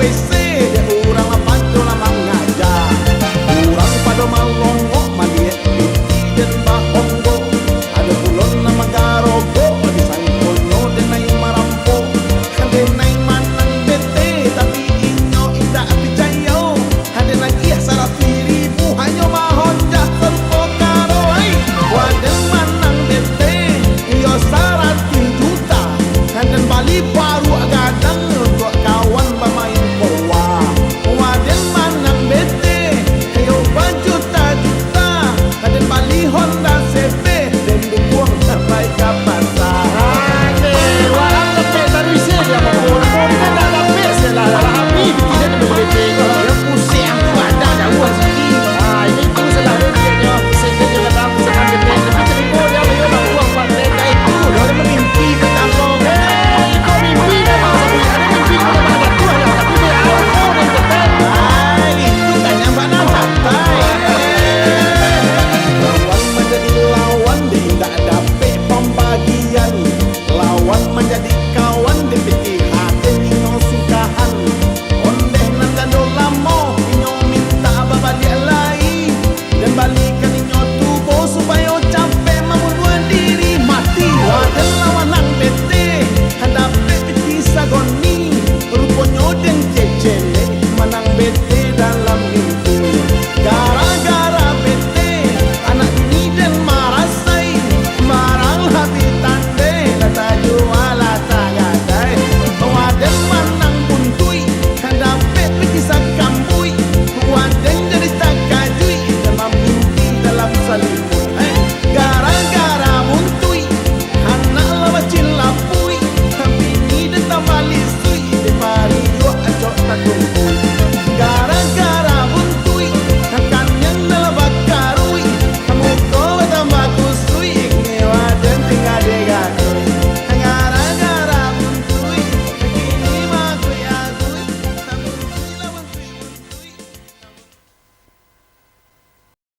WC dia urang panto la mangaja urang pada malongo maliet piti dan bahonggo ada pulon na magarogo di sangkonyo dan nai marampo hande nai manang bete tapi inyo ida picayo hande lagi sarapiri bu hanyo mahonja serpo karo ai waden manang bete yo sarati juta hande bali baru gadang untuk kawan bermain powa waden manang bete yo berjuta-juta hande bali Honda CB dan buang sampai ke pasar. Walang lepet dari sini apa pun kan dah lepet lah habis bikin dia boleh tengok Dia pusing aku ada jauh sikit. ini tu salah dia pusing dia kata aku sekarang betul tapi telefon dia dia nak buang pak tenda itu Dia ada mimpi tentang kau. kau mimpi dah masa punya ada mimpi kau dah ada tu lah tapi dia awak kau dah betul Itu kan yang mana santai. Lawan menjadi lawan dia tak dapat pembagian. Lawan menjadi kawan dia fikir hati inyo sukahan. Ondeh nang gado lamo inyo minta babalik lagi dan balikan inyo tubuh supaya capek membunuh diri mati. Wadah lawan nang bete hadapi piti sagoni rupanya den cecele.